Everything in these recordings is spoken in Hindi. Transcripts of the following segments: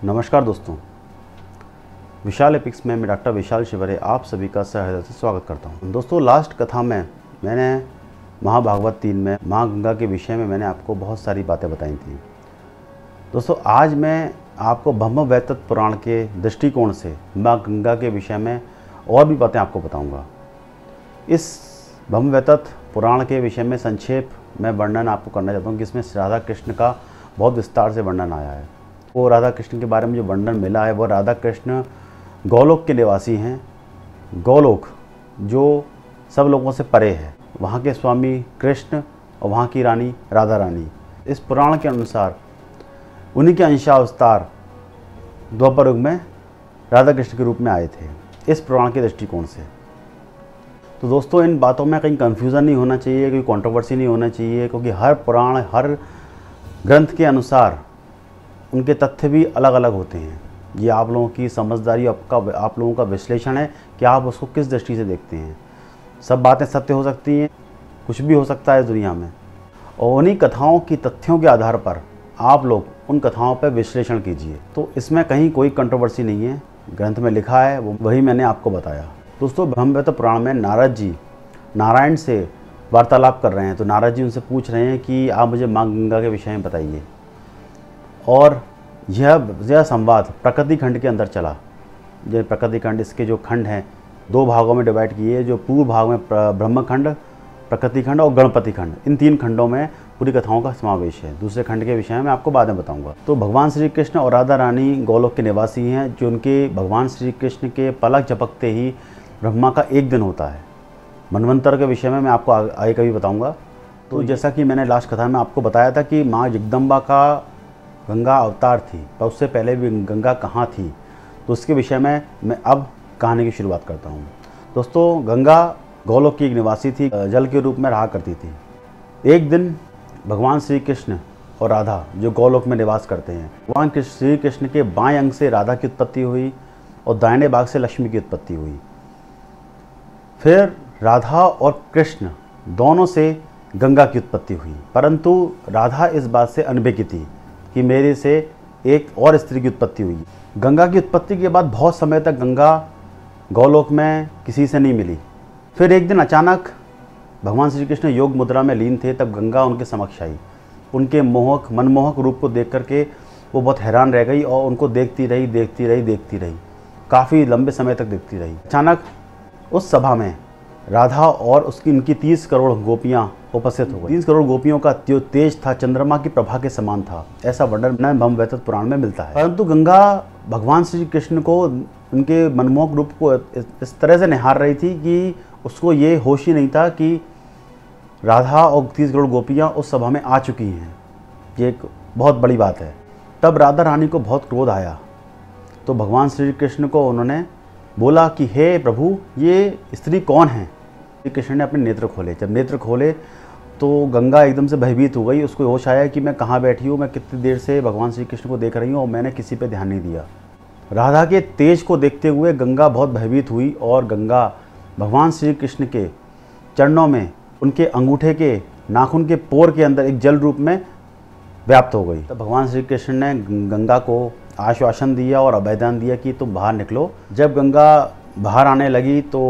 नमस्कार दोस्तों, विशाल एपिक्स में मैं डॉक्टर विशाल शिवरे आप सभी का सहृदय से स्वागत करता हूं। दोस्तों, लास्ट कथा में मैंने महाभागवत 3 में माँ गंगा के विषय में मैंने आपको बहुत सारी बातें बताई थी। दोस्तों, आज मैं आपको ब्रह्मवैवर्त पुराण के दृष्टिकोण से माँ गंगा के विषय में और भी बातें आपको बताऊँगा। इस ब्रह्मवैवर्त पुराण के विषय में संक्षेप में वर्णन आपको करना चाहता हूँ, जिसमें राधा कृष्ण का बहुत विस्तार से वर्णन आया है। वो राधा कृष्ण के बारे में जो वर्णन मिला है वो राधा कृष्ण गोलोक के निवासी हैं। गोलोक जो सब लोगों से परे है, वहाँ के स्वामी कृष्ण और वहाँ की रानी राधा रानी। इस पुराण के अनुसार उन्हीं के अंशावतार द्वापर युग में राधा कृष्ण के रूप में आए थे, इस पुराण के दृष्टिकोण से। तो दोस्तों, इन बातों में कहीं कन्फ्यूज़न नहीं होना चाहिए, कोई कंट्रोवर्सी नहीं होना चाहिए, क्योंकि हर पुराण हर ग्रंथ के अनुसार उनके तथ्य भी अलग अलग होते हैं। ये आप लोगों की समझदारी, आप लोगों का विश्लेषण है कि आप उसको किस दृष्टि से देखते हैं। सब बातें सत्य हो सकती हैं, कुछ भी हो सकता है इस दुनिया में, और उन्हीं कथाओं की तथ्यों के आधार पर आप लोग उन कथाओं पर विश्लेषण कीजिए। तो इसमें कहीं कोई कंट्रोवर्सी नहीं है, ग्रंथ में लिखा है वही मैंने आपको बताया। दोस्तों, ब्रह्मवैवर्त पुराण में नारद जी नारायण से वार्तालाप कर रहे हैं। तो नारद जी उनसे पूछ रहे हैं कि आप मुझे माँ गंगा के विषय में बताइए। और यह संवाद प्रकृति खंड के अंदर चला। जो प्रकृति खंड, इसके जो खंड हैं दो भागों में डिवाइड किए। जो पूर्व भाग में ब्रह्म खंड, प्रकृति खंड और गणपति खंड, इन 3 खंडों में पूरी कथाओं का समावेश है। दूसरे खंड के विषय में आपको बाद में बताऊंगा। तो भगवान श्री कृष्ण और राधा रानी गोलोक के निवासी हैं, जो उनके भगवान श्री कृष्ण के पलक झपकते ही ब्रह्मा का एक दिन होता है। मनवंतर के विषय में मैं आपको आगे कभी बताऊंगा। तो जैसा कि मैंने लास्ट कथा में आपको बताया था कि माँ जगदम्बा का गंगा अवतार थी, पर उससे पहले भी गंगा कहाँ थी, तो उसके विषय में मैं अब कहानी की शुरुआत करता हूँ। दोस्तों, गंगा गोलोक की एक निवासी थी, जल के रूप में रहा करती थी। एक दिन भगवान श्री कृष्ण और राधा जो गोलोक में निवास करते हैं, भगवान श्री कृष्ण के बाएं अंग से राधा की उत्पत्ति हुई और दाहिने भाग से लक्ष्मी की उत्पत्ति हुई। फिर राधा और कृष्ण दोनों से गंगा की उत्पत्ति हुई, परंतु राधा इस बात से अनभिज्ञ थी कि मेरे से एक और स्त्री की उत्पत्ति हुई। गंगा की उत्पत्ति के बाद बहुत समय तक गंगा गोलोक में किसी से नहीं मिली। फिर एक दिन अचानक भगवान श्री कृष्ण योग मुद्रा में लीन थे, तब गंगा उनके समक्ष आई। उनके मनमोहक रूप को देख करके वो बहुत हैरान रह गई और उनको देखती रही, काफ़ी लंबे समय तक देखती रही। अचानक उस सभा में राधा और उनकी 30 करोड़ गोपियाँ उपस्थित हो गई। 30 करोड़ गोपियों का जो तेज था चंद्रमा की प्रभा के समान था, ऐसा वर्णन ब्रह्मवैवर्त पुराण में मिलता है। परंतु गंगा भगवान श्री कृष्ण को उनके मनमोहक रूप को इस तरह से निहार रही थी कि उसको ये होश ही नहीं था कि राधा और 30 करोड़ गोपियाँ उस सभा में आ चुकी हैं। ये एक बहुत बड़ी बात है। तब राधा रानी को बहुत क्रोध आया, तो भगवान श्री कृष्ण को उन्होंने बोला कि हे प्रभु, ये स्त्री कौन है। श्री कृष्ण ने अपने नेत्र खोले। जब नेत्र खोले तो गंगा एकदम से भयभीत हो गई। उसको होश आया कि मैं कहाँ बैठी हूँ, मैं कितनी देर से भगवान श्री कृष्ण को देख रही हूँ और मैंने किसी पे ध्यान नहीं दिया। राधा के तेज को देखते हुए गंगा बहुत भयभीत हुई और गंगा भगवान श्री कृष्ण के चरणों में उनके अंगूठे के नाखून के पोर के अंदर एक जल रूप में व्याप्त हो गई। तब भगवान श्री कृष्ण ने गंगा को आश्वासन दिया और अभयदान दिया कि तुम बाहर निकलो। जब गंगा बाहर आने लगी तो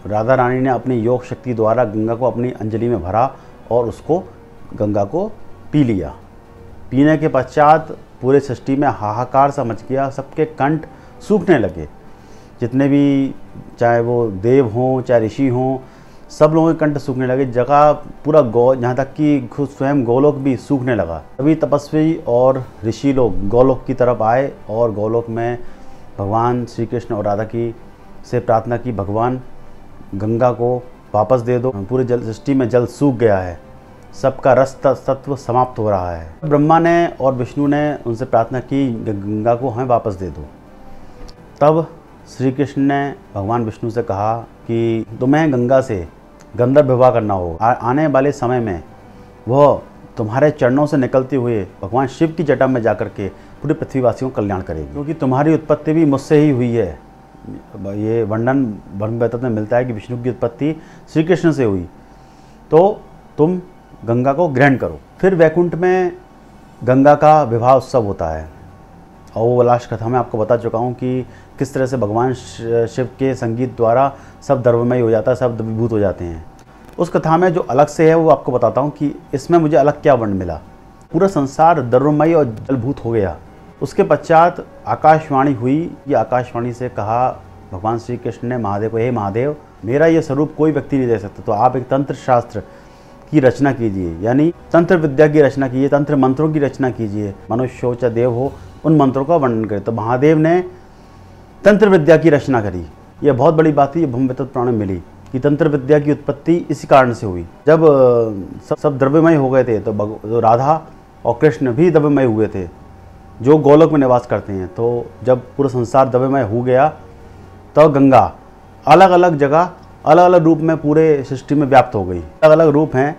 राधा रानी ने अपनी योग शक्ति द्वारा गंगा को अपनी अंजलि में भरा और गंगा को पी लिया। पीने के पश्चात पूरे सृष्टि में हाहाकार सा मच गया। सबके कंठ सूखने लगे, जितने भी, चाहे वो देव हों चाहे ऋषि हों, सब लोगों के कंठ सूखने लगे। जगह पूरा यहाँ तक कि खुद स्वयं गोलोक भी सूखने लगा। तभी तपस्वी और ऋषि लोग गोलोक की तरफ आए और गोलोक में भगवान श्री कृष्ण और राधा की से प्रार्थना की, भगवान गंगा को वापस दे दो, पूरे जल सृष्टि में जल सूख गया है, सबका रस तत्व समाप्त हो रहा है। ब्रह्मा ने और विष्णु ने उनसे प्रार्थना की, गंगा को हमें वापस दे दो। तब श्री कृष्ण ने भगवान विष्णु से कहा कि तुम्हें गंगा से गंधर्व विवाह करना होगा। आने वाले समय में वह तुम्हारे चरणों से निकलते हुए भगवान शिव की जटा में जाकर के पूरे पृथ्वीवासियों का कल्याण करेगी, क्योंकि तुम्हारी उत्पत्ति भी मुझसे ही हुई है। ये वर्णन ब्रह्मवैवर्त में मिलता है कि विष्णु की उत्पत्ति श्री कृष्ण से हुई, तो तुम गंगा को ग्रहण करो। फिर वैकुंठ में गंगा का विवाह उत्सव होता है। और वो लास्ट कथा में आपको बता चुका हूँ कि किस तरह से भगवान शिव के संगीत द्वारा सब द्रव्यमय हो जाता है, सब द्रवीभूत हो जाते हैं। उस कथा में जो अलग से है वो आपको बताता हूँ कि इसमें मुझे अलग क्या वर्ण मिला। पूरा संसार द्रव्यमय और जलभूत हो गया। उसके पश्चात आकाशवाणी हुई। ये आकाशवाणी से कहा भगवान श्री कृष्ण ने महादेव को, हे महादेव, मेरा ये स्वरूप कोई व्यक्ति नहीं दे सकता, तो आप एक तंत्र शास्त्र की रचना कीजिए, यानी तंत्र विद्या की रचना कीजिए, तंत्र मंत्रों की रचना कीजिए। मनुष्य हो चाहे देव हो, उन मंत्रों का वर्णन करें। तो महादेव ने तंत्र विद्या की रचना करी। यह बहुत बड़ी बात है, ये ब्रह्मवैवर्त पुराण में मिली कि तंत्र विद्या की उत्पत्ति इसी कारण से हुई। जब सब द्रव्यमय हो गए थे तो राधा और कृष्ण भी द्रव्यमय हुए थे, जो गोलोक में निवास करते हैं। तो जब पूरा संसार द्रव्यमय हो गया तो गंगा अलग अलग जगह अलग अलग रूप में पूरे सृष्टि में व्याप्त हो गई। अलग अलग रूप हैं,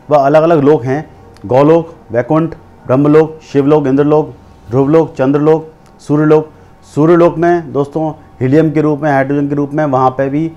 वह अलग अलग लोक हैं, गौलोक, वैकुंठ, ब्रह्मलोक, शिवलोक, इंद्रलोक, ध्रुवलोक, चंद्रलोक, सूर्यलोक। सूर्यलोक में दोस्तों हीलियम के रूप में, हाइड्रोजन के रूप में वहाँ पे भी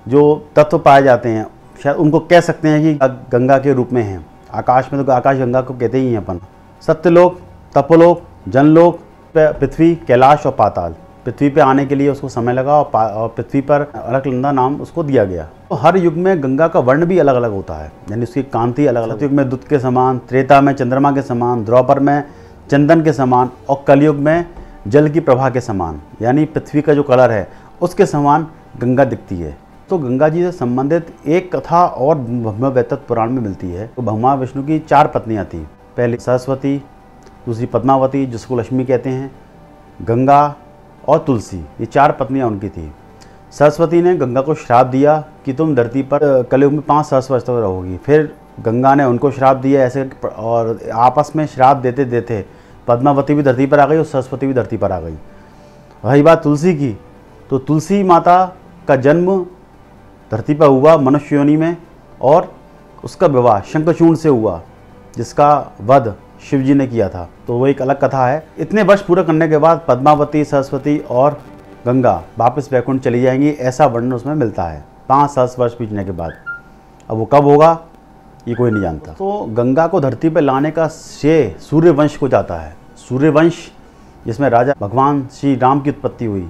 जो तत्व पाए जाते हैं, शायद उनको कह सकते हैं कि गंगा के रूप में हैं। आकाश में तो आकाश गंगा को कहते ही हैं अपन। सत्यलोक, तपोलोक, जनलोक, पृथ्वी, कैलाश और पाताल। पृथ्वी पे आने के लिए उसको समय लगा और पृथ्वी पर अलकनंदा नाम उसको दिया गया। तो हर युग में गंगा का वर्ण भी अलग अलग होता है, यानी उसकी कांति अलग अलग। सतयुग में दूध के समान, त्रेता में चंद्रमा के समान, द्वापर में चंदन के समान और कलयुग में जल की प्रभा के समान, यानी पृथ्वी का जो कलर है उसके समान गंगा दिखती है। तो गंगा जी से संबंधित एक कथा और ब्रह्मवैवर्त पुराण में मिलती है। तो भगवान विष्णु की 4 पत्नियाँ थीं। पहली सरस्वती, दूसरी पद्मावती जिसको लक्ष्मी कहते हैं, गंगा और तुलसी, ये 4 पत्नियां उनकी थी। सरस्वती ने गंगा को श्राप दिया कि तुम धरती पर कलयुग में 5 सहस्र वर्ष तक रहोगी। फिर गंगा ने उनको श्राप दिया ऐसे, और आपस में श्राप देते देते पद्मावती भी धरती पर आ गई और सरस्वती भी धरती पर आ गई। रही बात तुलसी की, तो तुलसी माता का जन्म धरती पर हुआ मनुष्य योनि में, और उसका विवाह शंखचूर्ण से हुआ जिसका वध शिव जी ने किया था। तो वो एक अलग कथा है। इतने वर्ष पूरा करने के बाद पद्मावती, सरस्वती और गंगा वापस वैकुंठ चली जाएंगी, ऐसा वर्णन उसमें मिलता है 5 सहस्र वर्ष बीतने के बाद। अब वो कब होगा ये कोई नहीं जानता। तो गंगा को धरती पर लाने का श्रेय सूर्यवंश को जाता है। सूर्यवंश जिसमें राजा भगवान श्री राम की उत्पत्ति हुई,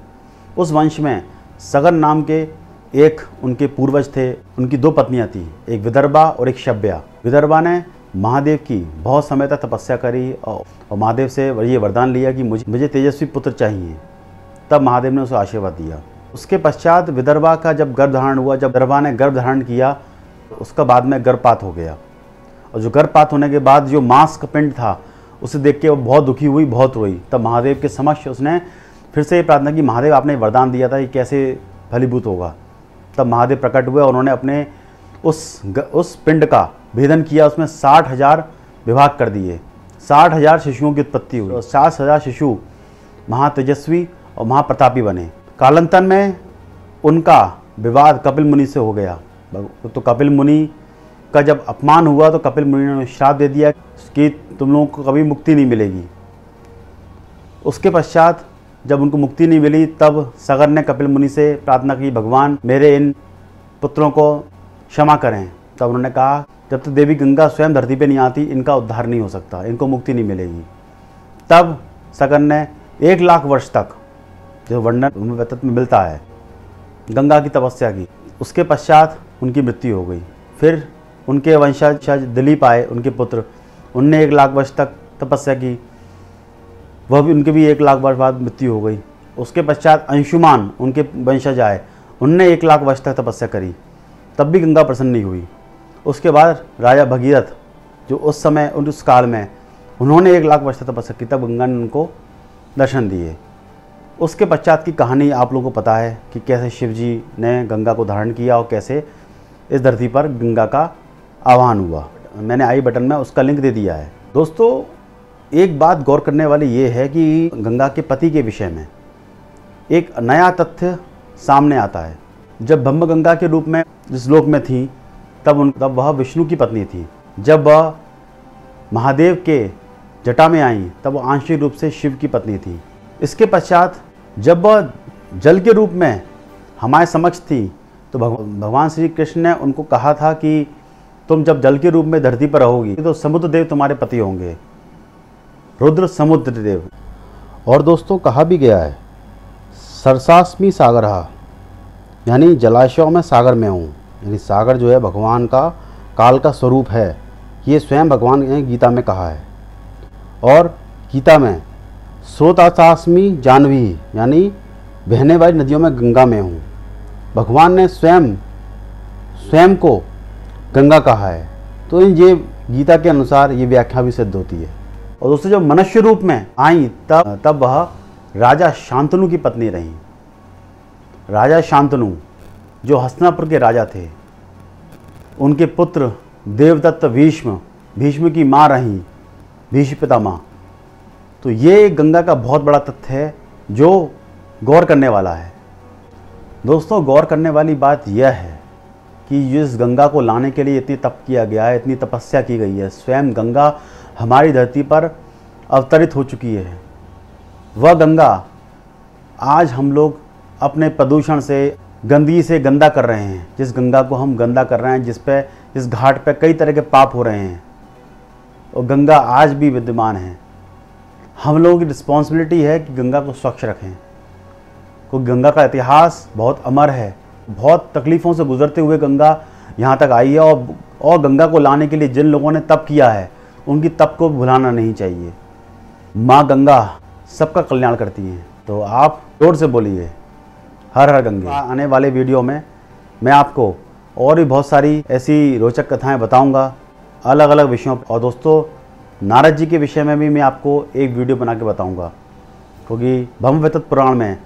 उस वंश में सगर नाम के एक उनके पूर्वज थे। उनकी 2 पत्नियां थीं, एक विदर्भा और एक शव्या। विदर्भा ने महादेव की बहुत समय तक तपस्या करी और महादेव से ये वरदान लिया कि मुझे तेजस्वी पुत्र चाहिए। तब महादेव ने उसे आशीर्वाद दिया। उसके पश्चात विदर्भा का जब गर्भधारण हुआ, जब विदर्भा ने गर्भधारण किया, उसका बाद में गर्भपात हो गया। और जो गर्भपात होने के बाद जो मांस का पिंड था उसे देख के वो बहुत दुखी हुई, बहुत रोई। तब महादेव के समक्ष उसने फिर से ये प्रार्थना की, महादेव आपने वरदान दिया था, ये कैसे फलीभूत होगा। तब महादेव प्रकट हुए और उन्होंने अपने उस पिंड का भेदन किया। उसमें 60,000 विभाग कर दिए, 60,000 शिशुओं की उत्पत्ति हुई और 60,000 शिशु महातेजस्वी और महाप्रतापी बने। कालांतर में उनका विवाद कपिल मुनि से हो गया। तो कपिल मुनि का जब अपमान हुआ तो कपिल मुनि ने श्राप दे दिया कि तुम लोगों को कभी मुक्ति नहीं मिलेगी। उसके पश्चात जब उनको मुक्ति नहीं मिली, तब सगर ने कपिल मुनि से प्रार्थना की, भगवान मेरे इन पुत्रों को क्षमा करें। तब उन्होंने कहा, जब तक देवी गंगा स्वयं धरती पे नहीं आती इनका उद्धार नहीं हो सकता, इनको मुक्ति नहीं मिलेगी। तब सगर ने 1 लाख वर्ष तक, जो वर्णन ब्रह्मवैवर्त में मिलता है, गंगा की तपस्या की। उसके पश्चात उनकी मृत्यु हो गई। फिर उनके वंशज दिलीप आए, उनके पुत्र, उनने 1 लाख वर्ष तक तपस्या की, वह भी उनके भी 1 लाख वर्ष बाद मृत्यु हो गई। उसके पश्चात अंशुमान उनके वंशज आए, उनने 1 लाख वर्ष तक तपस्या करी, तब भी गंगा प्रसन्न नहीं हुई। उसके बाद राजा भगीरथ जो उस समय उस काल में उन्होंने 1 लाख वर्ष तक तपस्या की, तब गंगा ने उनको दर्शन दिए। उसके पश्चात की कहानी आप लोगों को पता है कि कैसे शिव जी ने गंगा को धारण किया और कैसे इस धरती पर गंगा का आह्वान हुआ। मैंने आई बटन में उसका लिंक दे दिया है। दोस्तों एक बात गौर करने वाली ये है कि गंगा के पति के विषय में एक नया तथ्य सामने आता है। जब ब्रह्मगंगा के रूप में जिस लोक में थी तब वह विष्णु की पत्नी थी। जब वह महादेव के जटा में आई तब वह आंशिक रूप से शिव की पत्नी थी। इसके पश्चात जब वह जल के रूप में हमारे समक्ष थी तो भगवान श्री कृष्ण ने उनको कहा था कि तुम जब जल के रूप में धरती पर रहोगी तो समुद्र देव तुम्हारे पति होंगे, रुद्र समुद्र देव। और दोस्तों कहा भी गया है, सरसास्मी सागरहा, यानी जलाशयों में सागर में हूँ। यानी सागर जो है भगवान का काल का स्वरूप है, ये स्वयं भगवान ने गीता में कहा है। और गीता में स्रोतासास्मी जानवी, यानी बहने वाली नदियों में गंगा में हूँ। भगवान ने स्वयं को गंगा कहा है, तो ये गीता के अनुसार ये व्याख्या भी सिद्ध होती है। और दोस्तों जब मनुष्य रूप में आई तब वह राजा शांतनु की पत्नी रही। राजा शांतनु जो हस्तिनापुर के राजा थे, उनके पुत्र देवदत्त भीष्म की माँ रही, भीष्म पितामह। तो ये गंगा का बहुत बड़ा तथ्य है जो गौर करने वाला है। दोस्तों गौर करने वाली बात यह है कि जिस गंगा को लाने के लिए इतनी तप किया गया है, इतनी तपस्या की गई है, स्वयं गंगा हमारी धरती पर अवतरित हो चुकी है। वह गंगा आज हम लोग अपने प्रदूषण से, गंदगी से गंदा कर रहे हैं। जिस गंगा को हम गंदा कर रहे हैं, जिस घाट पे कई तरह के पाप हो रहे हैं, और गंगा आज भी विद्यमान है। हम लोगों की रिस्पॉन्सिबिलिटी है कि गंगा को स्वच्छ रखें, क्योंकि गंगा का इतिहास बहुत अमर है। बहुत तकलीफ़ों से गुजरते हुए गंगा यहाँ तक आई है, और गंगा को लाने के लिए जिन लोगों ने तप किया है, उनकी तप को भुलाना नहीं चाहिए। माँ गंगा सबका कल्याण करती हैं, तो आप जोर से बोलिए हर हर गंगे। आने वाले वीडियो में मैं आपको और भी बहुत सारी ऐसी रोचक कथाएं बताऊंगा अलग अलग विषयों पर। और दोस्तों नारद जी के विषय में भी मैं आपको एक वीडियो बना के बताऊंगा, क्योंकि ब्रह्मवैवर्त पुराण में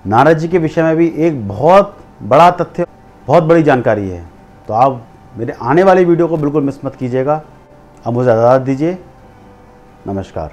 नारद जी के विषय में भी एक बहुत बड़ा तथ्य, बहुत बड़ी जानकारी है। तो आप मेरे आने वाली वीडियो को बिल्कुल मिस मत कीजिएगा। अब मुझे इजाज़त दीजिए। नमस्कार।